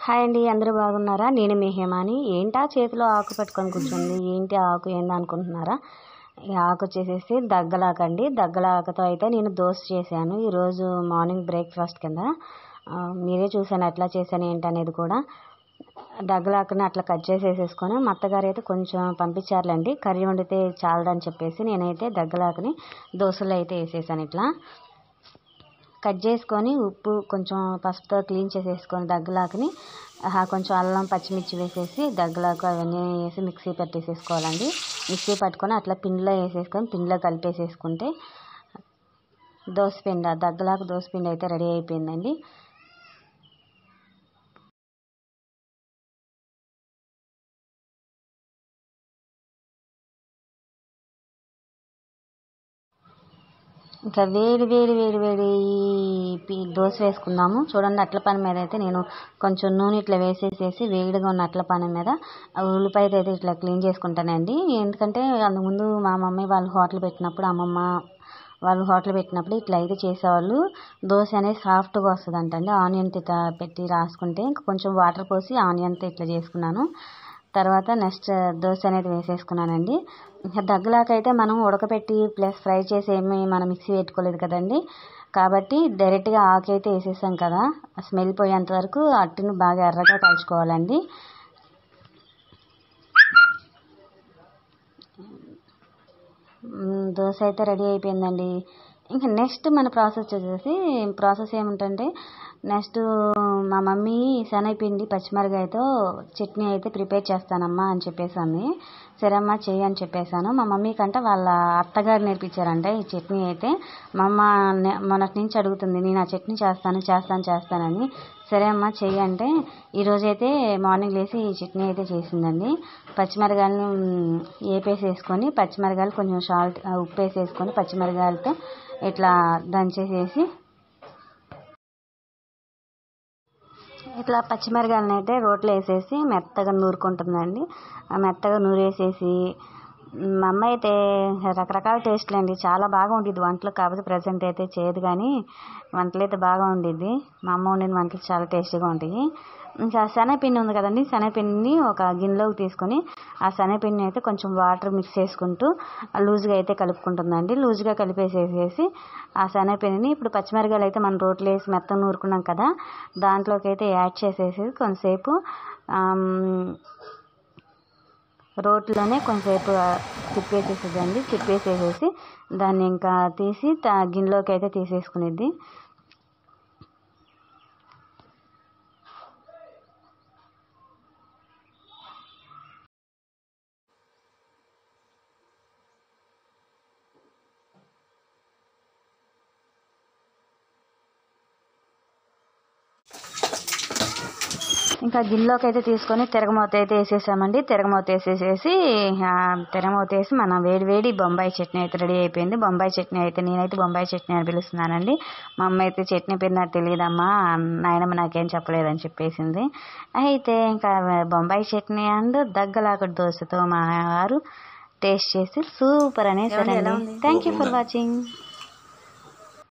Hi అండి, అందరూ బాగున్నారా? నేను మీ హేమాని. ఏంటా చేతిలో ఆకు పట్టుకొని కూర్చుంది, ఏంటి ఆకు ఏంది అనుకుంటున్నారా? ఈ ఆకు వచ్చేసేసి దగ్గలాకు అండి. దగ్గలాకుతో అయితే నేను దోశ చేశాను ఈరోజు మార్నింగ్ బ్రేక్ఫాస్ట్ కింద. మీరే చూసాను ఎట్లా చేశాను ఏంటనేది కూడా. దగ్గలాకుని అట్లా కట్ చేసేసుకొని మా అత్తగారు అయితే కొంచెం పంపించారులేండి, కర్రీ వండితే చాలదని చెప్పేసి నేనైతే దగ్గలాకుని దోశలో అయితే వేసేసాను. ఇట్లా కట్ చేసుకొని ఉప్పు కొంచెం పసుపుతో క్లీన్ చేసేసుకొని దగ్గలాకుని కొంచెం అల్లం పచ్చిమిర్చి వేసేసి దగ్గలాకు అవన్నీ వేసి మిక్సీ పెట్టేసేసుకోవాలండి. మిక్సీ పట్టుకొని అట్లా పిండిలో వేసేసుకొని పిండిలో కలిపేసేసుకుంటే దోసపిండి, దగ్గలాకు దోసపిండి అయితే రెడీ అయిపోయిందండి. ఇంకా వేడి వేడి వేడి వేడి దోశ వేసుకుందాము. చూడండి, అట్ల పని మీద అయితే నేను కొంచెం నూనె ఇట్లా వేసేసేసి వేడిగా ఉన్న అట్ల పని మీద ఉల్లిపాయ అయితే ఇట్లా క్లీన్ చేసుకుంటానండి. ఎందుకంటే అంతకుముందు మా మమ్మీ వాళ్ళు హోటల్ పెట్టినప్పుడు, అమ్మమ్మ వాళ్ళు హోటల్ పెట్టినప్పుడు ఇట్లా అయితే చేసేవాళ్ళు. దోశ అనేది సాఫ్ట్గా వస్తుందంటండి. ఆనియన్ ఇట్లా పెట్టి రాసుకుంటే ఇంకా కొంచెం వాటర్ పోసి ఆనియన్తో ఇట్లా చేసుకున్నాను. తర్వాత నెక్స్ట్ దోశ అనేది వేసేసుకున్నానండి. దగ్గలాక అయితే మనం ఉడకపెట్టి ప్లస్ ఫ్రై చేసి ఏమి మనం మిక్సీ పెట్టుకోలేదు కదండి. కాబట్టి డైరెక్ట్గా ఆకైతే వేసేసాం కదా, స్మెల్ పోయేంత వరకు అట్టును బాగా ఎర్రగా కాల్చుకోవాలండి. దోశ అయితే రెడీ అయిపోయిందండి. ఇంకా నెక్స్ట్ మన ప్రాసెస్ ఏమిటంటే నెక్స్ట్ మా మమ్మీ శనగపిండి పచ్చిమిరకాయతో చట్నీ అయితే ప్రిపేర్ చేస్తానమ్మా అని చెప్పేసాను. సరే అమ్మ చెయ్యి అని చెప్పేశాను. మా మమ్మీ కంటే వాళ్ళ అత్తగారు నేర్పించారంట ఈ చట్నీ అయితే. మా అమ్మ మొన్నటి నుంచి అడుగుతుంది, నేను ఆ చట్నీ చేస్తానని. సరే అమ్మ చెయ్యి అంటే ఈరోజైతే మార్నింగ్ లేసి ఈ చట్నీ అయితే చేసిందండి. పచ్చిమిరకాయలను వేపేసేసుకొని పచ్చిమిరకాయలు కొంచెం సాల్ట్ ఉప్పు వేసేసుకొని పచ్చిమిరకాయలతో ఇట్లా దంచేసేసి ఇట్లా పచ్చిమిరకాయలను అయితే రోట్లో వేసేసి మెత్తగా నూరుకుంటుందండి. ఆ మెత్తగా నూరేసేసి మా అమ్మ అయితే రకరకాల టేస్ట్లు అండి, చాలా బాగా ఉండిద్ది వంటలు. కాకపోతే ప్రజెంట్ అయితే చేయదు, కానీ వంటలు అయితే బాగా ఉండిద్ది. మా అమ్మ వండిన వంటలు చాలా టేస్టీగా ఉంటాయి. ఇంకా శనగపిండి ఉంది కదండి, శనగపిండిని ఒక గిన్నెలోకి తీసుకొని ఆ శనగపిండిని అయితే కొంచెం వాటర్ మిక్స్ చేసుకుంటూ లూజ్గా అయితే కలుపుకుంటుందండి. లూజ్గా కలిపేసేసి ఆ శనగపిండిని ఇప్పుడు పచ్చిమిరకాయలు అయితే మనం రోట్లో వేసి మెత్తగా నూరుకున్నాం కదా, దాంట్లోకి అయితే యాడ్ చేసేసి కొంతసేపు రోట్లోనే కొంతసేపు తిప్పేసేసి దాన్ని ఇంకా తీసి గిన్నెలోకి అయితే తీసేసుకునేది. ఇంకా గిన్నెలోకి అయితే తీసుకొని తిరగమూత అయితే వేసేసామండి. తిరగమూత వేసి మన వేడి బొంబాయి చట్నీ అయితే రెడీ అయిపోయింది. బొంబాయి చట్నీ అయితే నేనైతే బొంబాయి చట్నీ అని పిలుస్తున్నానండి. మా అమ్మ అయితే చట్నీ పేరు నాకు తెలియదమ్మా, నాయనమ్మ నాకేం చెప్పలేదని చెప్పేసింది. అయితే ఇంకా బొంబాయి చట్నీ అండ్ దగ్గలాకు దోశతో మా వారు టేస్ట్ చేసి సూపర్ అనేసారండి. Thank you for watching.